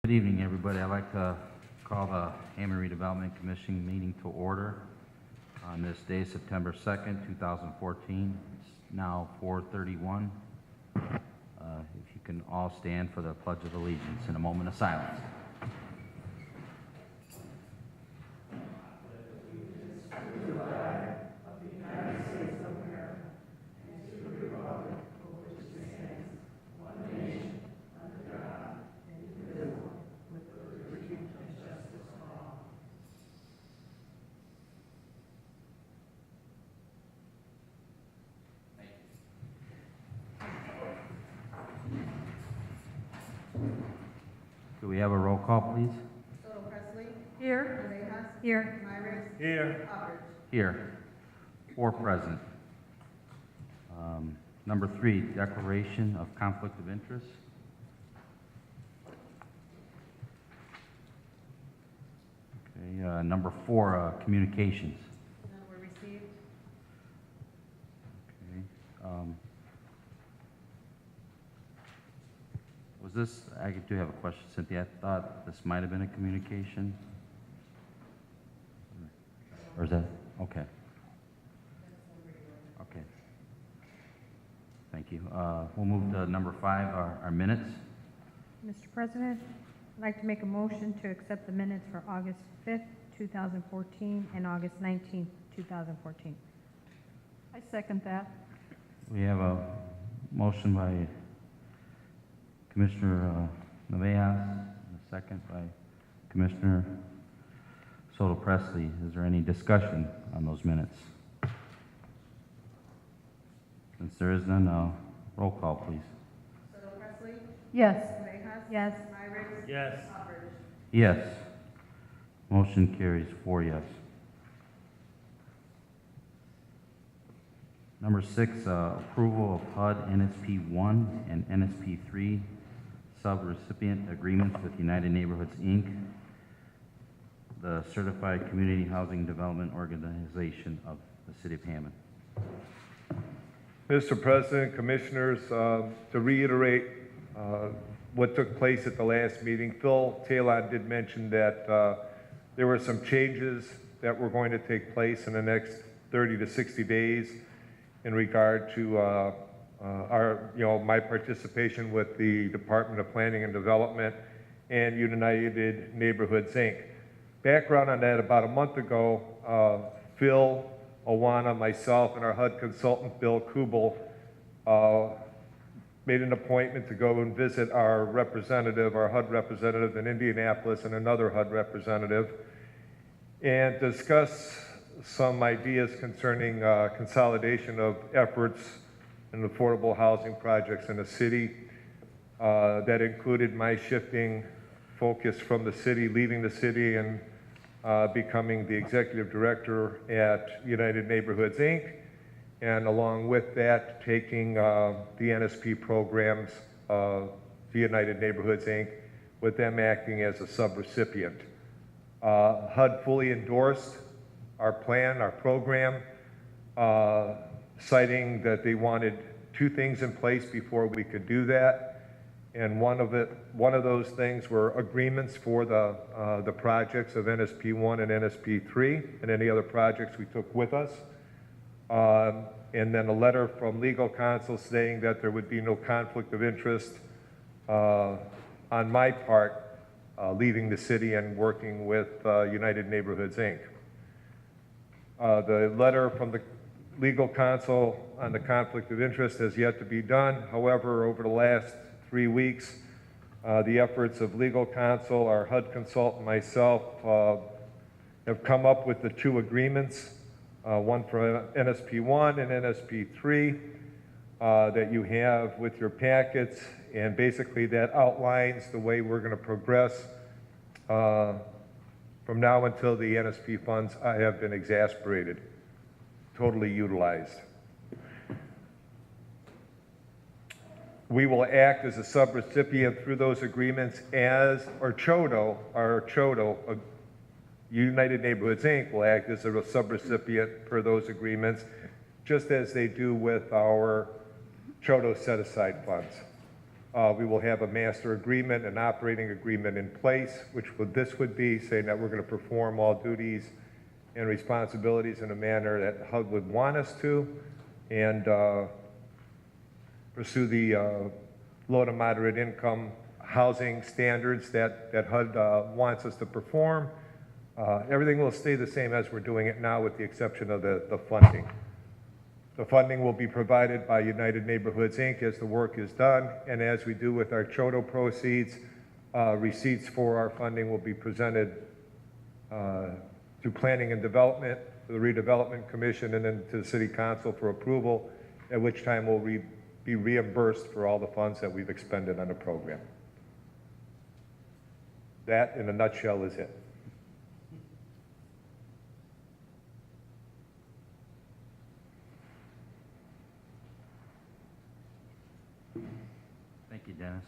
Good evening, everybody. I'd like to call the Hammond Redevelopment Commission meeting to order on this day, September 2nd, 2014. It's now 4:31. If you can all stand for the Pledge of Allegiance in a moment of silence. Do we have a roll call, please? Here. Here. Here. Here. 4 present. Number 3, declaration of conflict of interest. Okay, number 4, communications. None were received. Okay. Was this, I do have a question, Cynthia. I thought this might have been a communication. Or is that, okay. Okay. Thank you. We'll move to number 5, our minutes. Mr. President, I'd like to make a motion to accept the minutes for August 5th, 2014, and August 19th, 2014. I second that. We have a motion by Commissioner Nevaeh, and a second by Commissioner Soto Presley. Is there any discussion on those minutes? Since there is none, roll call, please. Soto Presley? Yes. Nevaeh? Yes. Myrick? Yes. Hubbard? Yes. Motion carries 4 yes. Number 6, approval of HUD NSP 1 and NSP 3 sub-recipient agreements with United Neighborhoods, Inc., the Certified Community Housing Development Organization of the City of Hammond. Mr. President, Commissioners, to reiterate what took place at the last meeting, Phil Talon did mention that there were some changes that were going to take place in the next 30 to 60 days in regard to my participation with the Department of Planning and Development and United Neighborhoods, Inc. Background on that, about a month ago, Phil, Awana, myself, and our HUD consultant, Bill Kubel, made an appointment to go and visit our representative, our HUD representative in Indianapolis, and another HUD representative, and discuss some ideas concerning consolidation of efforts in affordable housing projects in the city. That included my shifting focus from the city, leaving the city, and becoming the executive director at United Neighborhoods, Inc., and along with that, taking the NSP programs to United Neighborhoods, Inc., with them acting as a subrecipient. HUD fully endorsed our plan, our program, citing that they wanted 2 things in place before we could do that. And one of those things were agreements for the projects of NSP 1 and NSP 3 and any other projects we took with us. And then a letter from legal counsel saying that there would be no conflict of interest on my part leaving the city and working with United Neighborhoods, Inc. The letter from the legal counsel on the conflict of interest has yet to be done. However, over the last 3 weeks, the efforts of legal counsel, our HUD consultant, myself, have come up with the 2 agreements, one for NSP 1 and NSP 3, that you have with your packets, and basically that outlines the way we're going to progress from now until the NSP funds have been exasperated, totally utilized. We will act as a subrecipient through those agreements as, or CHODO, United Neighborhoods, Inc. will act as a subrecipient per those agreements, just as they do with our CHODO set-aside funds. We will have a master agreement, an operating agreement in place, this would be saying that we're going to perform all duties and responsibilities in a manner that HUD would want us to, and pursue the low to moderate income housing standards that HUD wants us to perform. Everything will stay the same as we're doing it now, with the exception of the funding. The funding will be provided by United Neighborhoods, Inc. as the work is done, and as we do with our CHOTO proceeds, receipts for our funding will be presented to Planning and Development, to the Redevelopment Commission, and then to the City Council for approval, at which time we'll be reimbursed for all the funds that we've expended on the program. That, in a nutshell, is it. Thank you, Dennis.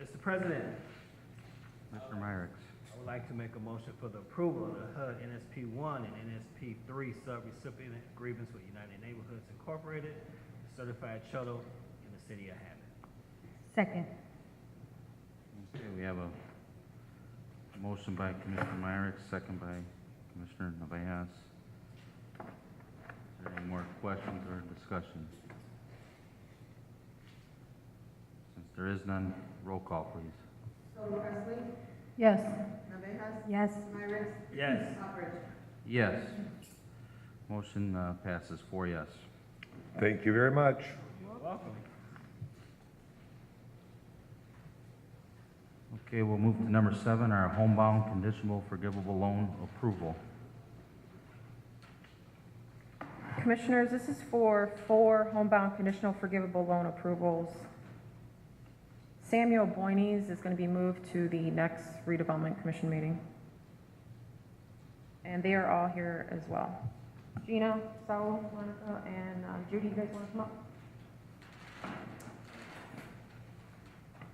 Mr. President, Mr. Myrick. I would like to make a motion for the approval of the HUD NSP 1 and NSP 3 sub-recipient agreements with United Neighborhoods Incorporated, certified CHOTO in the city of Hammond. Second. Okay, we have a motion by Commissioner Myrick, second by Commissioner Navejas. Is there any more questions or discussion? Since there is none, roll call, please. Solo Presley, Yes. Navejas, Yes. Myrick, Yes. Hopper. Yes. Motion passes 4 yes. Thank you very much. You're welcome. Okay, we'll move to number 7, our homebound conditional forgivable loan approval. Commissioners, this is for 4 homebound conditional forgivable loan approvals. Samuel Boynes is going to be moved to the next redevelopment commission meeting. And they are all here as well. Gina, Saul, Monica, and Judy, you guys want to come up?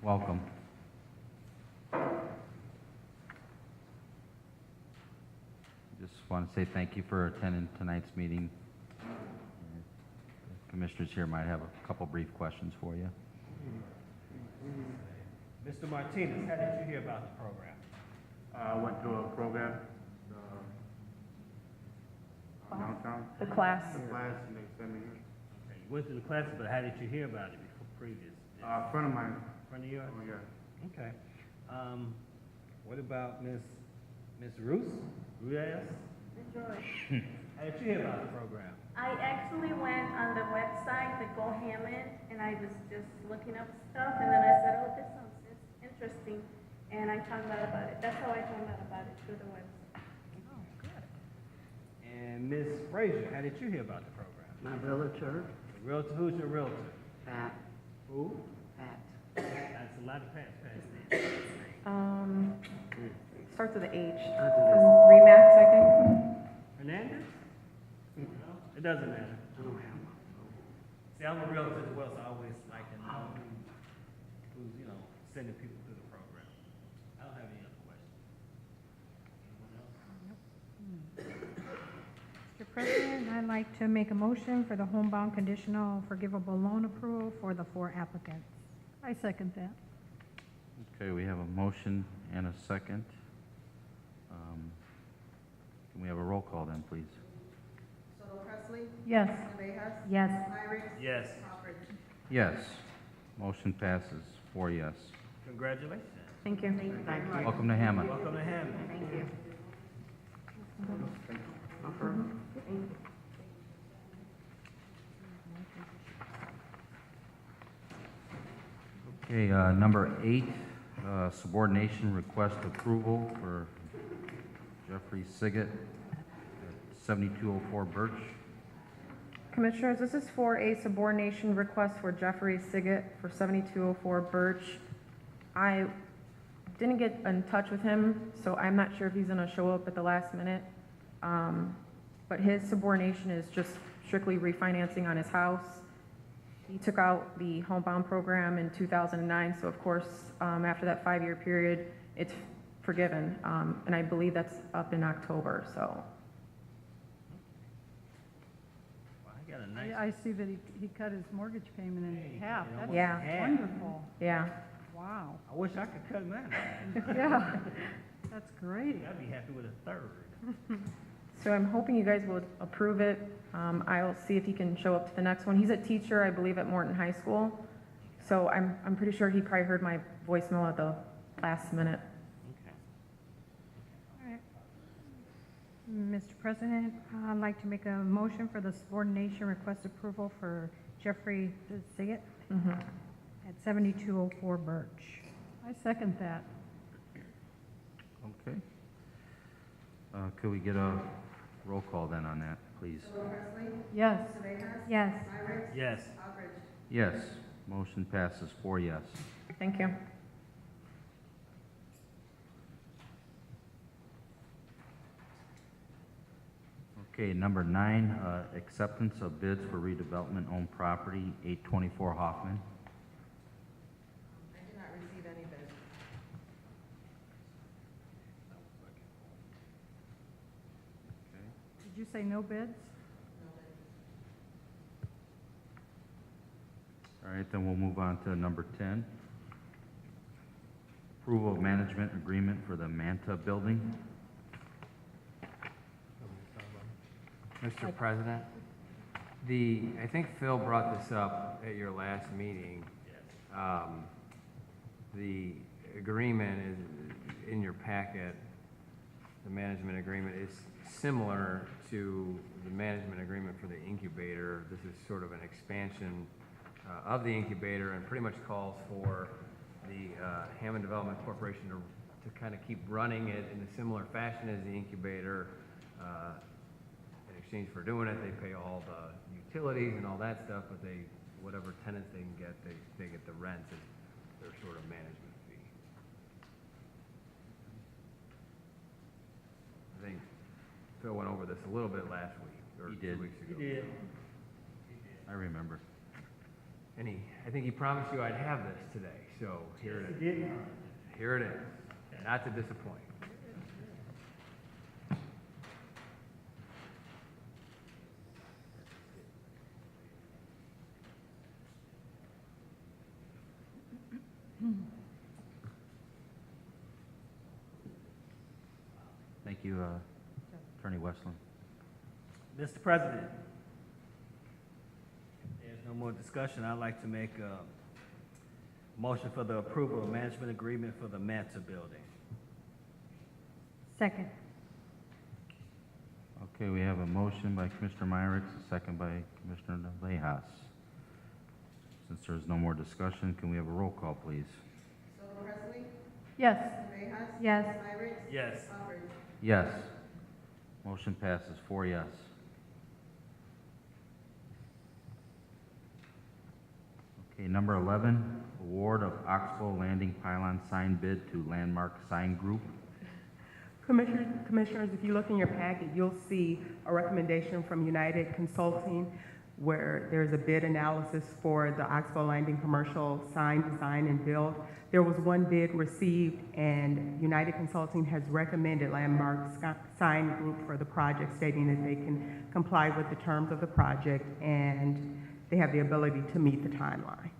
Welcome. Just want to say thank you for attending tonight's meeting. Commissioners here might have a couple brief questions for you. Mr. Martinez, how did you hear about the program? I went to a program, downtown, The class. the class, and they sent me here. Okay, you went to the class, but how did you hear about it before previous? A friend of mine, Friend of yours? oh yeah, Okay. What about Miss Ruth? Ruiz? How did you hear about the program? I actually went on the website, the Go Hammond, and I was just looking up stuff, and then I said, oh, this sounds interesting, and I found out about it. That's how I found out about it, through the website. Oh, good. And Miss Frazier, how did you hear about the program? My realtor, The realtor, who's your realtor? Pat, Who? Pat. That's a lot of past names. Starts with an H. I'll do this. Remax, I think. Hernandez? No, it doesn't matter. I don't have my phone. See, I'm a realtor as well, so I always like to know who's, sending people through the program. I don't have any other questions. Anyone else? Mr. President, I'd like to make a motion for the homebound conditional forgivable loan approval for the 4 applicants. I second that. Okay, we have a motion and a second. Can we have a roll call then, please? Solo Presley, Yes. Navejas, Yes. Myrick, Yes. Hopper. Yes. Motion passes 4 yes. Congratulations. Thank you. Thank you. Welcome to Hammond. Welcome to Hammond. Thank you. Hopper. Okay, number 8, subordination request approval for Jeffrey Siggett at 7204 Birch. Commissioners, this is for a subordination request for Jeffrey Siggett for 7204 Birch. I didn't get in touch with him, so I'm not sure if he's gonna show up at the last minute. But his subordination is just strictly refinancing on his house. He took out the homebound program in 2009, so of course, after that 5-year period, it's forgiven. And I believe that's up in October, so. Well, I got a nice. I see that he cut his mortgage payment in half. you know, That's Yeah. wonderful. Yeah, Wow. I wish I could cut mine. Yeah, that's great. I'd be happy with a third. so I'm hoping you guys will approve it. I'll see if he can show up to the next one. He's a teacher, I believe, at Morton High School. So I'm pretty sure he probably heard my voicemail at the last minute. Okay. All right. Mr. President, I'd like to make a motion for the subordination request approval for Jeffrey Siggett Mhm. at 7204 Birch. I second that. Okay. Could we get a roll call then on that, please? Solo Presley, Yes. Navejas, Yes. Myrick, Yes. Aldridge. Yes. Motion passes 4 yes. Thank you. Okay, number 9, acceptance of bids for redevelopment owned property, 824 Hoffman. I did not receive any bids. Did you say no bids? No bids. All right, then we'll move on to number 10. Approval of management agreement for the Manta Building. Mr. President, I think Phil brought this up at your last meeting. The agreement is in your packet. The management agreement is similar to the management agreement for the incubator. This is sort of an expansion of the incubator and pretty much calls for the Hammond Development Corporation to kind of keep running it in a similar fashion as the incubator. In exchange for doing it, they pay all the utilities and all that stuff, but whatever tenants they can get, they get the rent as their sort of management fee. I think Phil went over this a little bit last week, or He did. 2 weeks ago. He did. I remember. And I think he promised you I'd have this today, so here it is. He did. Here it is, not to disappoint. Thank you, Attorney Westland. Mr. President, if there's no more discussion, I'd like to make a motion for the approval of management agreement for the Manta Building. Second. Okay, we have a motion by Commissioner Myrick, a second by Commissioner Navejas. Since there's no more discussion, can we have a roll call, please? Solo Presley, Yes. Navejas, Yes. Myrick, Yes. Aldridge. Yes. Motion passes 4 yes. Okay, number 11, award of Oxbow Landing Pylon sign bid to Landmark Sign Group. Commissioners, if you look in your packet, you'll see a recommendation from United Consulting where there's a bid analysis for the Oxbow Landing commercial sign design and build. There was one bid received, and United Consulting has recommended Landmark Sign Group for the project, stating that they can comply with the terms of the project and they have the ability to meet the timeline.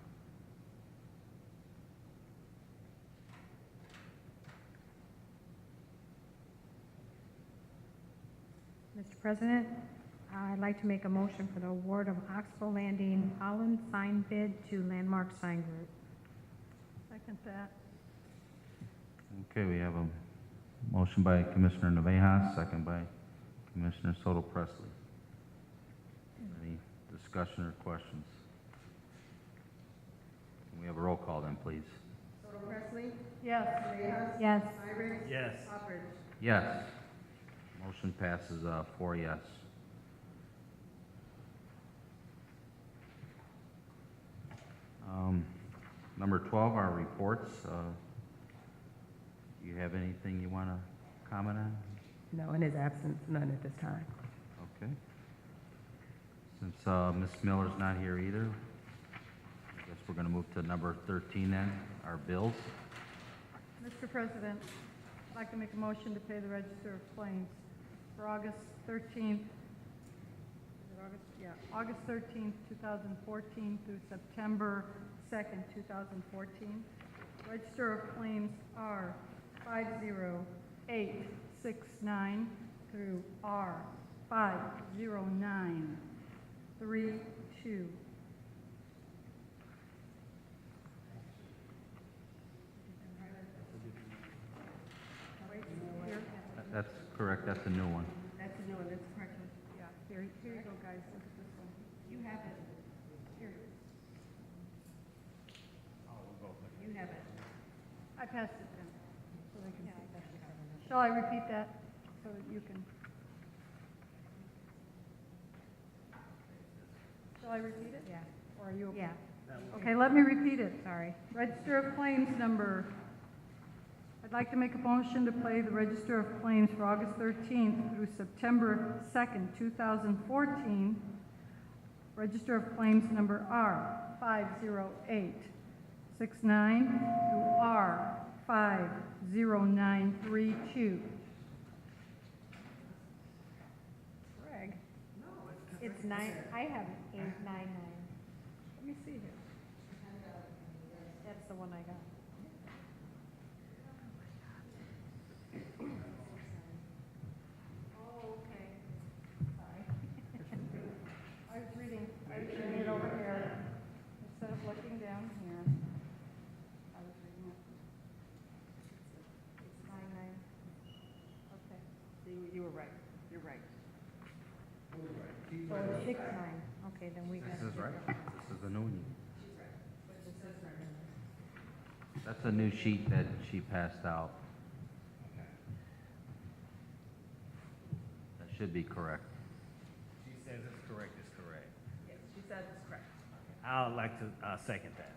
Mr. President, I'd like to make a motion for the award of Oxbow Landing Holland sign bid to Landmark Sign Group. Second that. Okay, we have a motion by Commissioner Navejas, second by Commissioner Soto Presley. Any discussion or questions? Can we have a roll call then, please? Solo Presley, Yes. Navejas, Yes. Myrick, Yes. Aldridge. Yes. Motion passes 4 yes. Number 12, our reports. Do you have anything you want to comment on? No, in his absence, none at this time. Okay. Since Ms. Miller's not here either, I guess we're going to move to number 13 then, our bills. Mr. President, I'd like to make a motion to pay the register of claims for August 13th. Is it August? Yeah, August 13th, 2014 through September 2nd, 2014. Register of claims are 50869 through R50932. That's correct, that's a new one. That's a new one, that's correct. Yeah, here you go, guys, look at this one. You have it. Here. You have it. I passed it then, so they can see. Shall I repeat that, so that you can? Shall I repeat it? Yeah. Or are you okay? Yeah. Okay, let me repeat it. Sorry. Register of Claims number, I'd like to make a motion to pay the Register of Claims for August 13th through September 2nd, 2014. Register of Claims number R50869 through R50932. Greg? It's nine, I have 899. Let me see here. That's the one I got. Oh, okay. Sorry. I was reading it over here. Instead of looking down here, I was reading it. It's 99. Okay. You were right. You're right. Oh, So it's 69. Okay, then we got. This is right. This is a new one. This is right. That's a new sheet that she passed out. That should be correct. She says it's correct, it's correct. Yes, she said it's correct. I would like to second that.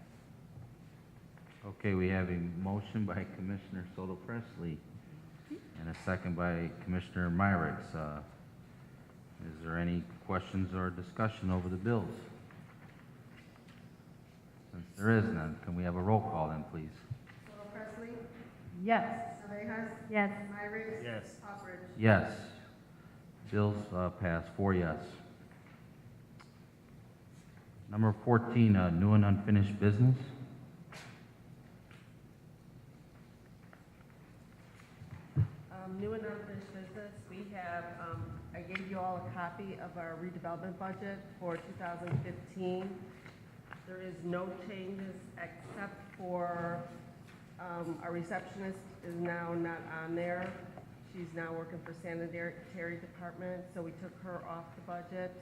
Okay, we have a motion by Commissioner Soto Presley and a second by Commissioner Myricks. Is there any questions or discussion over the bills? Since there is none, can we have a roll call then, please? Soto Presley, Yes. Navejas, Yes. Myrick, Yes. Hopper. Yes. Bills pass, 4 yes. Number 14, new and unfinished business. New and unfinished business, we have, I gave you all a copy of our redevelopment budget for 2015. There is no changes except for, our receptionist is now not on there. She's now working for sanitary department, so we took her off the budget,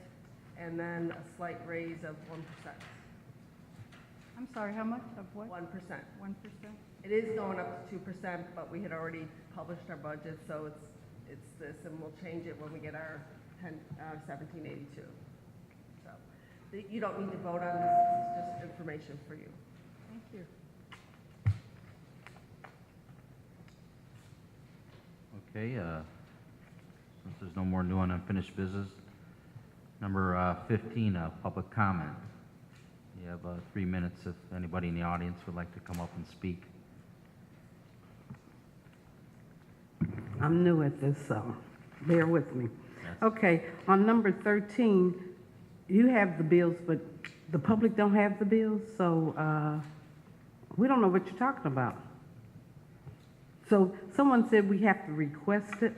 and then a slight raise of 1%. I'm sorry, how much of what? 1%. 1%? It is going up to 2%, but we had already published our budget, so it's this, and we'll change it when we get our 1782. So, you don't need to vote on this, it's just information for you. Thank you. Okay, since there's no more new and unfinished business, number 15, public comment. You have 3 minutes if anybody in the audience would like to come up and speak. I'm new at this, so bear with me. Yes. Okay, on number 13, you have the bills, but the public don't have the bills, so we don't know what you're talking about. So someone said we have to request it.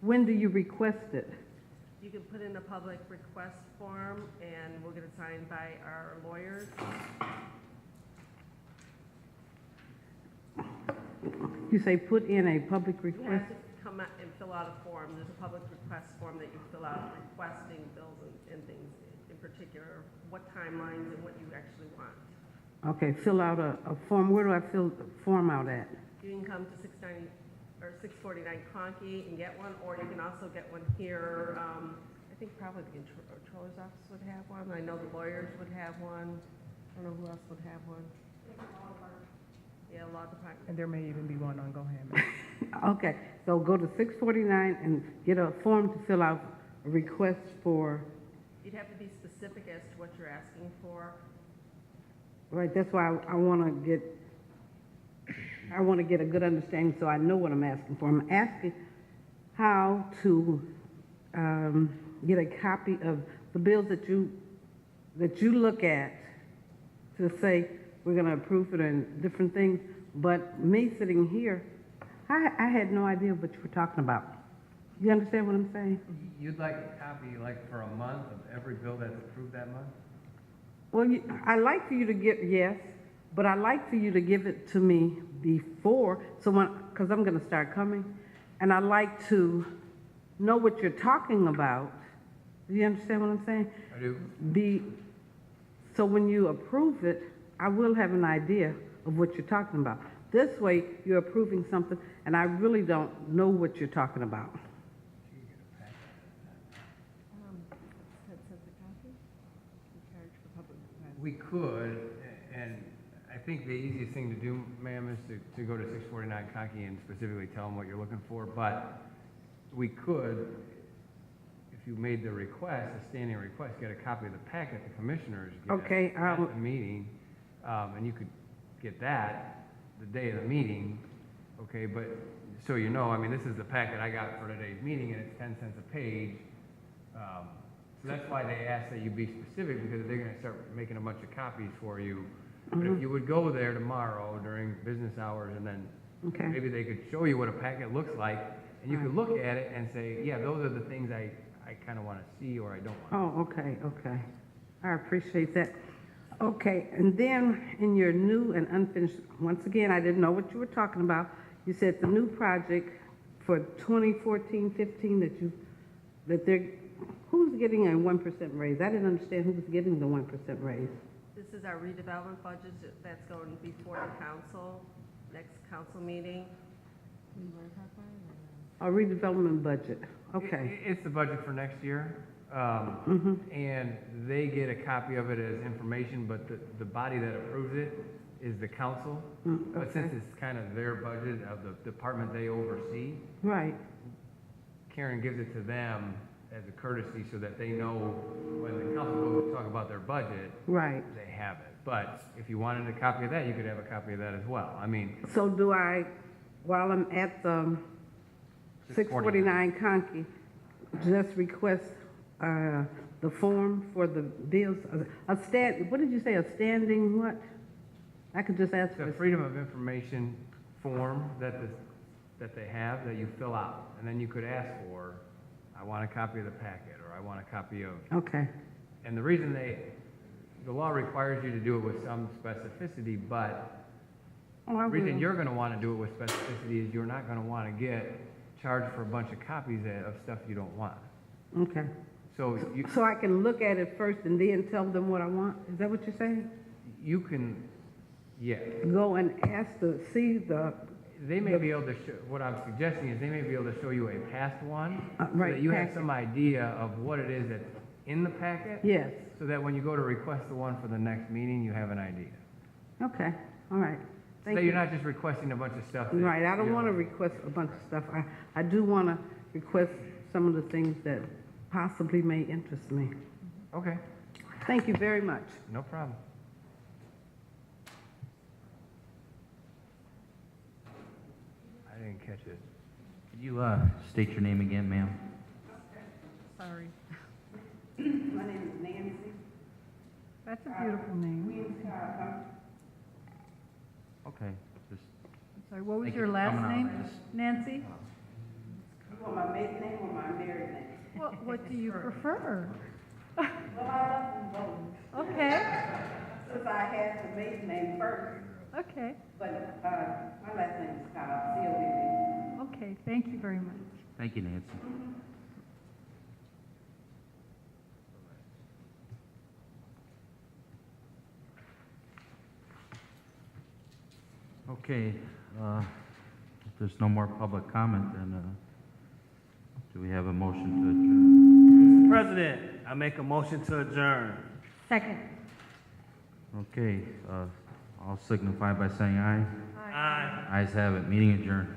When do you request it? You can put in a public request form, and we'll get it signed by our lawyers. You say put in a public You request? have to come out and fill out a form. There's a public request form that you fill out requesting bills and things, in particular, what timelines and what you actually want. Okay, fill out a form. Where do I fill the form out at? You can come to 690 or 649 Conkey and get one, or you can also get one here. I think probably the controller's office would have one. I know the lawyers would have one. I don't know who else would have one. Yeah, law department. And there may even be one on Go Hammond. Okay, so go to 649 and get a form to fill out a request for, You'd have to be specific as to what you're asking for. right, that's why I want to get I want to get a good understanding so I know what I'm asking for. I'm asking how to get a copy of the bills that you look at to say we're going to approve it and different things. But me sitting here, I had no idea what you were talking about. You understand what I'm saying? You'd like a copy, like, for a month of every bill that's approved that month? Well, I like for you to give, yes, but I like for you to give it to me before, so because I'm going to start coming, and I like to know what you're talking about. Do you understand what I'm saying? I do. So when you approve it, I will have an idea of what you're talking about. This way, you're approving something, and I really don't know what you're talking about. We could, and I think the easiest thing to do, ma'am, is to go to 649 Conkey and specifically tell them what you're looking for, but we could, if you made the request, a standing request, get a copy of the packet the commissioners get Okay, at the meeting, and you could get that the day of the meeting, okay, but so you know, I mean, this is the packet I got for today's meeting, and it's 10 cents a page. So that's why they ask that you be specific, because they're gonna start making a bunch of copies for you. But if you would go there tomorrow during business hours, and then Okay. maybe they could show you what a packet looks like, and you could look at it and say, yeah, those are the things I kind of want to see or I don't want. Oh, okay, okay. I appreciate that. Okay, and then in your new and unfinished, once again, I didn't know what you were talking about. You said the new project for 2014-15 who's getting a 1% raise? I didn't understand who was getting the 1% raise. This is our redevelopment budget that's going before the council, next council meeting. A redevelopment budget, okay. It's the budget for next year, and they get a copy of it as information, but the body that approves it is the council. But since it's kind of their budget of the department they oversee, Right, Karen gives it to them as a courtesy so that they know when the council goes to talk about their budget, right. they have it. But if you wanted a copy of that, you could have a copy of that as well. I mean, So do I, while I'm at the 649 Conkey, just request the form for the bills, what did you say, a standing what? I could just ask the for, Freedom of Information form that they have that you fill out, and then you could ask for, I want a copy of the packet, or I want a copy of, okay, and the reason the law requires you to do it with some specificity, but oh, I the reason will. you're gonna wanna do it with specificity is you're not gonna wanna get charged for a bunch of copies of stuff you don't want. Okay, So so I can look at it first and then tell them what I want? Is that what you're saying? you can, yeah. Go and ask to see They may be able to show, what I'm suggesting is they may be able to show you a past one, so right, that you have packet. some idea of what it is that's in the packet. Yes, So that when you go to request the one for the next meeting, you have an idea. okay, all right. So Thank that you. you're not just requesting a bunch of stuff. that Right, I you don't want to request a bunch of stuff. I do want to request some of the things that possibly may interest me. Okay, Thank you very much. no problem. I didn't catch it. Could you state your name again, ma'am? Sorry. My name is Nancy. That's a beautiful name. Okay, just, I'm sorry, what was Thank your you for last coming out. name? Nancy? You want my maiden name or my married name? What do you prefer? Well, I love them both. Okay, Since I had the maiden name first, okay, but my last name is Cobb, C-O-B-B. okay, thank you very much. thank you, Nancy. Okay, if there's no more public comment, then do we have a motion to adjourn? Mr. President, I make a motion to adjourn. Second. Okay, I'll signify by saying aye. Aye. Ayes have it, meeting adjourned.